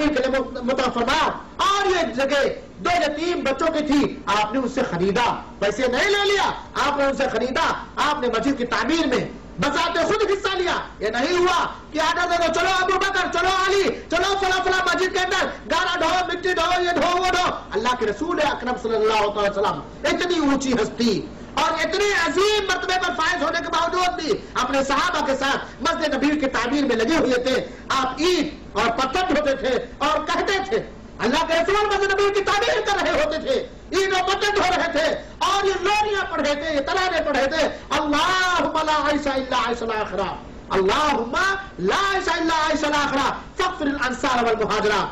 نبی کے لیے متوفر فرمایا، اور یہ جگہ 2 یتیم بچوں کی تھی، آپ نے ان سے خریدا، پیسے نہیں لے لیا، آپ نے ان سے خریدا، آپ نے مسجد کی تعمیر میں بذات خود حصہ لیا۔ یہ نہیں ہوا کہ آڈر دے دو، چلو ابو بکر، چلو علی، چلو فلاں فلاں مسجد کے اندر گانا ڈھو، مٹی ڈھو، یہ ڈھو وہ ڈھو۔ اللہ کے رسول اکرم صلی اللہ علیہ وسلم اتنی اونچی ہستی اور اتنے عظیم مرتبے پر فائز ہونے کے باوجود بھی اپنے صحابہ کے ساتھ مسجد نبوی کی تعمیر میں لگے ہوئے تھے۔ آپ اینٹ اور پتھر ڈھوتے تھے اور کہتے تھے، اللہ کے رسول مسجد نبوی کی تعمیر کر رہے ہوتے تھے، اینٹ اور پتھر ڈھو رہے تھے، اور یہ لوریاں پڑھ رہے تھے، یہ ترانے پڑھ رہے تھے، اللہم لا عیش الا عیش الاخرہ، اللہم لا عیش الا عیش الاخرہ فاغفر الانصار والمہاجرہ۔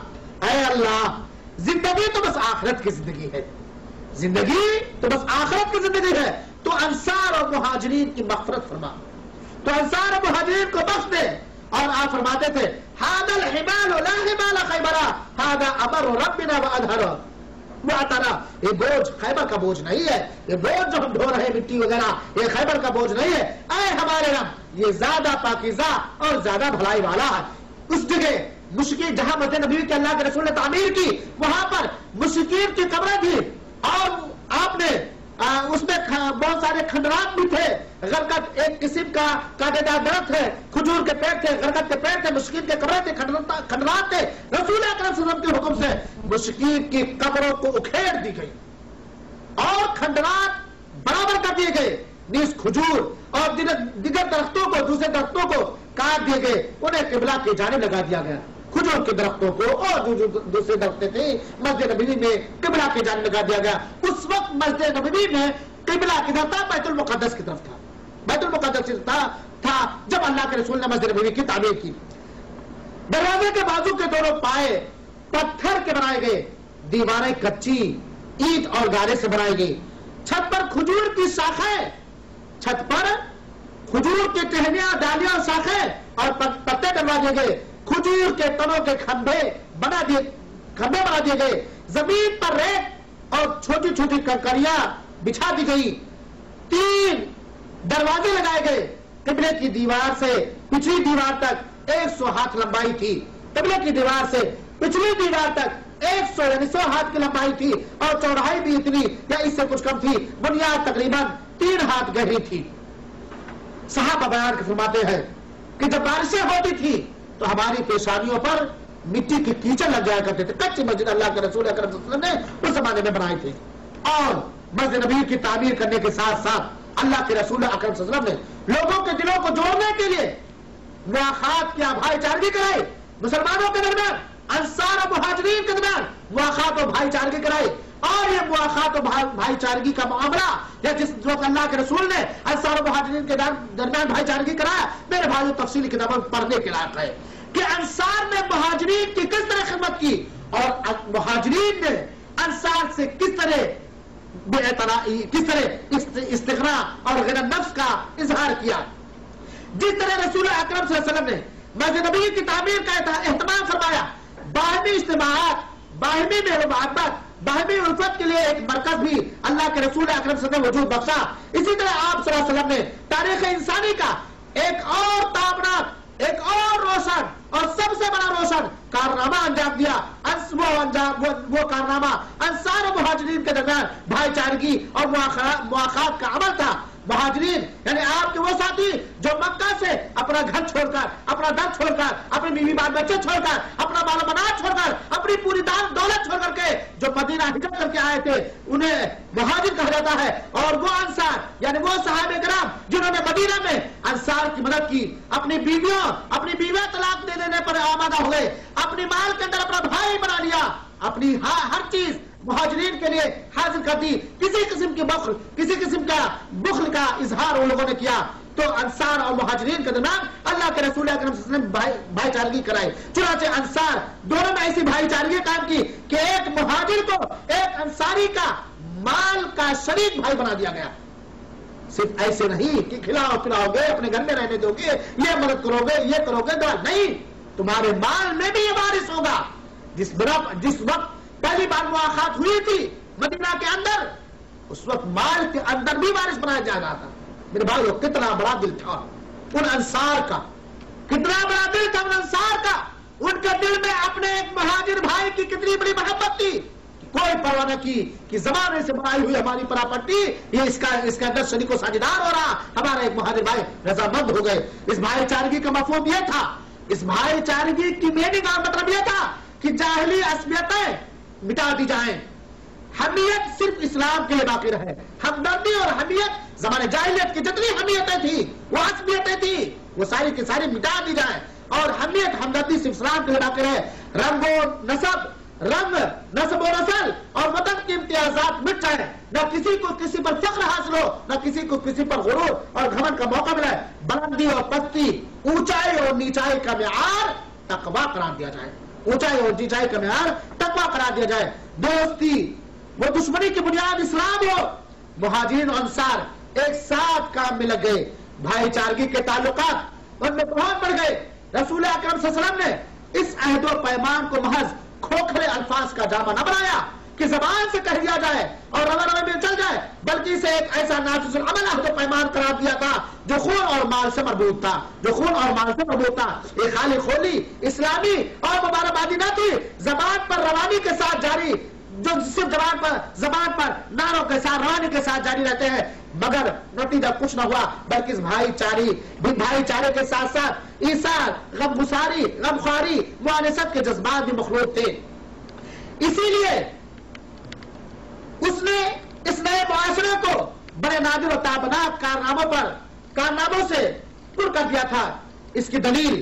اے اللہ، زندگی تو بس آخرت کی زندگی ہے، زندگی تو بس آخرت کی زندگی ہے، تو انصار اور مہاجرین کی مغفرت فرما، تو انصار اور مہاجرین کو بخش دے۔ اور آپ فرماتے تھے، ھذا الحبال لا حبال خیبر ھذا امر ربنا واظہر واعترا، یہ بوجھ خیبر کا بوجھ نہیں ہے، یہ بوجھ جو ہم ڈھو رہے ہیں مٹی وغیرہ، یہ خیبر کا بوجھ نہیں ہے، اے ہمارے رب یہ زیادہ پاکیزہ اور زیادہ بھلائی والا ہے۔ اس جگہ مشرکین جہاں مسجد نبوی کے اللہ کے رسول نے تعمیر کی، وہاں پر مشرکین کی قبریں تھی، اور آپ نے اس میں بہت سارے کھنڈرات بھی تھے، غرقت ایک قسم کا کانٹے دار درخت ہے، کھجور کے پیڑ تھے، غرقت کے پیڑ تھے، مشرکین کے قبریں تھے، کھنڈرات تھے۔ رسول اکرم صلی اللہ علیہ وسلم کے حکم سے مشرکین کی قبروں کو اکھیڑ دی گئی اور کھنڈرات برابر کر دیے گئے، نیز کھجور اور دیگر درختوں کو، دوسرے درختوں کو کاٹ دیے گئے، انہیں قبلہ کی جانب لگا دیا گیا۔ کھجور کے درختوں کو اور جو دوسرے درختیں تھے مسجد نبوی میں قبلہ کی جانب لگا دیا گیا۔ اس وقت مسجد نبوی میں قبلہ کدھر تھا؟ بیت المقدس کی طرف تھا، بیت المقدس تھا جب اللہ کے رسول نے مسجد نبوی کی تعمیر کی۔ دروازے کے بازو کے دونوں پائے پتھر کے بنائے گئے، دیواریں کچی اینٹ اور گارے سے بنائی گئی، چھت پر کھجور کی شاخیں، چھت پر کھجور کی ٹہنیاں، ڈالیاں اور شاخیں اور پتے ڈلوا دیے گئے، کھجور کے تنوں کے کھمبے بنا دیے گئے، زمین پر ریت اور چھوٹی چھوٹی کنکریاں بچھا دی گئی، 3 دروازے لگائے گئے، قبلے کی دیوار سے پچھلی دیوار تک 100 ہاتھ لمبائی تھی، قبلے کی دیوار سے پچھلی دیوار تک 100 ہاتھ کی لمبائی تھی، اور چوڑائی بھی اتنی یا اس سے کچھ کم تھی، بنیاد تقریباً 3 ہاتھ گہری تھی۔ صحابہ بیان فرماتے ہیں کہ جب بارشیں ہوتی تھی تو ہماری پیشانیوں پر مٹی کی کیچڑ لگ جایا کرتے تھے۔ کچی مسجد اللہ کے رسول اکرم صلی اللہ علیہ وسلم نے اس زمانے میں بنائی تھی، اور مسجد نبوی کی تعمیر کرنے کے ساتھ ساتھ اللہ کے رسول اکرم صلی اللہ علیہ وسلم نے لوگوں کے دلوں کو جوڑنے کے لیے مواخات کیا، بھائی چارگی کرائی، مسلمانوں کے درمیان، انصار اور مہاجرین کے درمیان مواخات اور بھائی چارگی کرائی۔ اور یہ مواخات و بھائی چارگی کا معاملہ یا جس وقت اللہ کے رسول نے انصار و مہاجرین کے درمیان بھائی چارگی کرایا، میرے بھائیو تفصیلی کتابوں پڑھنے کے لائق ہے کہ انصار نے مہاجرین کی کس طرح خدمت کی اور مہاجرین نے انصار سے کس طرح استغنا اور غیر نفس کا اظہار کیا۔ جس طرح رسول اکرم صلی اللہ علیہ وسلم نے مسجد نبوی کی تعمیر کا اہتمام فرمایا، باہمی اجتماعات، باہمی میل محبت، باہمی الفت کے لیے ایک مرکز بھی اللہ کے رسول اکرم صلی اللہ علیہ وسلم نے وجود بخشا۔ اسی طرح آپ صلی اللہ علیہ وسلم نے تاریخ انسانی کا ایک اور تابناک، ایک اور روشن اور سب سے بڑا روشن کارنامہ انجام دیا۔ وہ کارنامہ انصار و مہاجرین کے درمیان بھائی چارگی اور مواخات کا عمل تھا۔ مہاجرین یعنی آپ کے وہ ساتھی جو مکہ سے اپنا گھر چھوڑ کر، اپنا در چھوڑ کر، اپنی بیوی بال بچے چھوڑ کر، اپنا مال و منال چھوڑ کر، اپنی پوری دولت چھوڑ کر کے جو مدینہ ہجرت کر کے آئے تھے انہیں مہاجر کہا جاتا ہے۔ اور وہ انصار یعنی وہ صحابہ کرام جنہوں نے مدینہ میں انصار کی مدد کی، اپنی بیویاں طلاق دے دینے پر آمادہ ہوئے، اپنی مال کے اندر اپنا بھائی بنا لیا، اپنی ہر چیز مہاجرین کے لیے حاضر کر دی، کسی قسم کا بخل کا اظہار ان لوگوں نے کیا۔ تو انصار اور مہاجرین کے درمیان اللہ کے رسول اکرم صلی اللہ علیہ وسلم بھائی چارگی کرائی۔ چنانچہ انصار دونوں میں ایسی بھائی چارگی قائم کی کہ ایک مہاجر کو ایک انصاری کا مال کا شریک بھائی بنا دیا گیا۔ صرف ایسے نہیں کہ کھلاؤ پلاؤ گے، اپنے گھر میں رہنے دو گے، یہ مدد کرو گے، یہ کرو گے، نہیں، تمہارے مال میں بھی یہ وارث ہوگا۔ جس وقت پہلی بار مواخات ہوئی تھی مدینہ کے اندر، اس وقت مال کے اندر بھی وارث بنایا جا رہا تھا۔ میرے بھائیو کتنا بڑا دل تھا ان انصار کا، کتنا بڑا دل تھا ان انصار کا ان کے دل میں اپنے ایک مہاجر بھائی کی کتنی بڑی محبت تھی، کوئی پرواہ نہ کی کہ زمانے سے بنائی ہوئی ہماری پراپرٹی یہ اس کے اندر شریک و ساجھیدار ہو رہا، ہمارا ایک مہاجر بھائی رضامند ہو گئے۔ اس بھائی چارگی کا مفہوم یہ تھا، اس بھائی چارگی کی میننگ کا مطلب یہ تھا کہ جاہلی عصبیتیں مٹا دی جائیں، حمیت صرف اسلام کے لیے باقی رہے، ہمدردی اور حمیت زمانے جاہلیت کی جتنی حمیتیں تھیں وہ عصبیتیں تھیں وہ ساری کی ساری مٹا دی جائیں، اور حمیت ہمدردی صرف اسلام کے لیے باقی رہے۔ رنگ نسب و نسل اور وطن کی امتیازات مٹ جائیں، نہ کسی کو کسی پر فخر حاصل ہو، نہ کسی کو کسی پر غرور اور گھمنڈ کا موقع ملے، بلندی اور پستی، اونچائی اور نیچائی کا معیار تقویٰ قرار دیا جائے، اونچائی اور نیچائی کا معیار تقویٰ قرار دیا جائے۔ دوستی وہ دشمنی کی بنیاد اسلام ہو۔ مہاجرین اور انصار ایک ساتھ کام میں لگ گئے، بھائی چارگی کے تعلقات ان میں بہت بڑھ گئے۔ رسول اکرم صلی اللہ علیہ وسلم نے اس عہد و پیمان کو محض کھوکھلے الفاظ کا جامہ نہ بنایا کہ زبان سے کہہ دیا جائے اور روا روا میں چل جائے، بلکہ اسے ایک ایسا نافذ العمل عہد و پیمان قرار دیا تھا جو خون اور مال سے مربوط تھا، جو خون اور مال سے مربوط تھا۔ یہ خالی خولی اسلامی اور مبارکبادی نہ تھی، زبان پر روانی کے ساتھ جاری، جو صرف زبان پر نعروں کے ساتھ روانی کے ساتھ جاری رہتے ہیں، مگر نتیجہ کچھ نہ ہوا، بلکہ اس بھائی چارے کے ساتھ ساتھ ایثار، غم خواری، معانست کے جذبات بھی مخلوط تھے۔ اسی لیے اس نے اس نئے معاشرے کو بڑے نادر و تابناک کارناموں سے پر کر دیا تھا۔ اس کی دلیل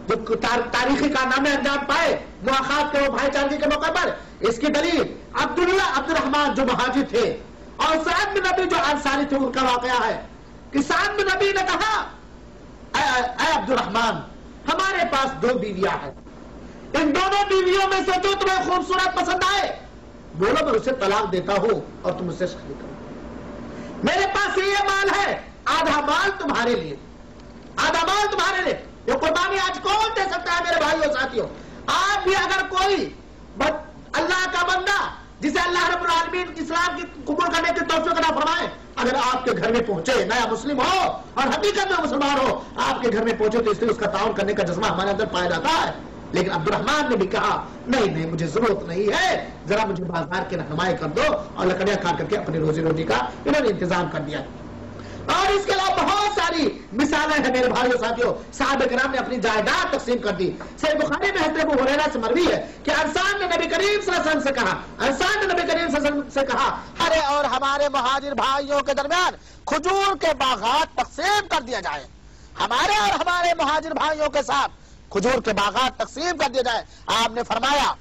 جو تاریخی کارنامے انجام پائے مواخات کے وہ بھائی چارگی کے موقع پر، اس کی دلیل عبد الرحمن جو مہاجر تھے اور سعد بن نبی جو انصاری تھے، ان کا واقعہ ہے کہ سعد بن نبی نے کہا، اے عبد الرحمن، ہمارے پاس 2 بیویاں ہیں، ان دونوں بیویوں میں سے جو تمہیں خوبصورت پسند آئے بولو، میں اسے طلاق دیتا ہوں اور تم اسے شادی کرو۔ میرے پاس یہ مال ہے، آدھا مال تمہارے لیے، آدھا مال تمہارے لیے۔ یہ قربانی آج کون دے سکتا ہے میرے بھائیوں ساتھیوں؟ آج بھی اگر کوئی اللہ کا بندہ جسے اللہ رب العالمین اسلام کی قبول کرنے کی توفیق عطا فرمائے، اگر آپ کے گھر میں پہنچے، نیا مسلم ہو اور حقیقت میں مسلمان ہو، آپ کے گھر میں پہنچے تو اس لیے اس کا تعاون کرنے کا جذبہ ہمارے اندر پایا جاتا ہے۔ لیکن عبد الرحمن نے بھی کہا، نہیں مجھے ضرورت نہیں ہے، ذرا مجھے بازار کی رہنمائی کر دو، اور لکڑیاں کاٹ کر کے اپنی روزی روٹی کا انہوں نے انتظام کر دیا۔ اور اس کے علاوہ بہت ساری مثالیں ہیں میرے بھائیوں ساتھیوں، صحابہ کرام نے اپنی جائیداد تقسیم کر دی۔ صحیح بخاری میں حضرت ابو ہریرہ سے مروی ہے کہ انصار نے نبی کریم صلی اللہ علیہ وسلم سے کہا، ہمارے اور ہمارے مہاجر بھائیوں کے درمیان کھجور کے باغات تقسیم کر دیا جائے، ہمارے اور ہمارے مہاجر بھائیوں کے ساتھ کھجور کے باغات تقسیم کر دیا جائے۔ آپ نے فرمایا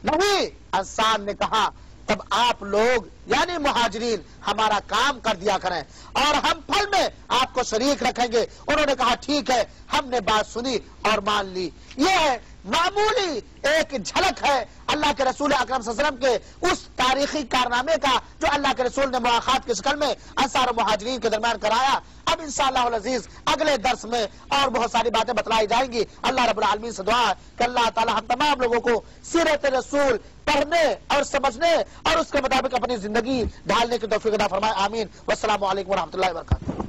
نہیں، انصار نے کہا تب آپ لوگ یعنی مہاجرین ہمارا کام کر دیا کریں اور ہم پھل میں آپ کو شریک رکھیں گے۔ انہوں نے کہا ٹھیک ہے، ہم نے بات سنی اور مان لی۔ یہ ہے معمولی ایک جھلک ہے اللہ کے رسول اکرم صلی اللہ علیہ وسلم کے اس تاریخی کارنامے کا جو اللہ کے رسول نے مواخات کی شکل میں انصار و مہاجرین کے درمیان کرایا۔ اب انشاءاللہ العزیز اگلے درس میں اور بہت ساری باتیں بتلائی جائیں گی۔ اللہ رب العالمین سے دعا ہے کہ اللہ تعالی ہم تمام لوگوں کو سیرت رسول پڑھنے اور سمجھنے اور اس کے مطابق اپنی زندگی ڈھالنے کی توفیق عطا فرمائے، آمین۔ والسلام علیکم ورحمۃ اللہ وبرکاتہ۔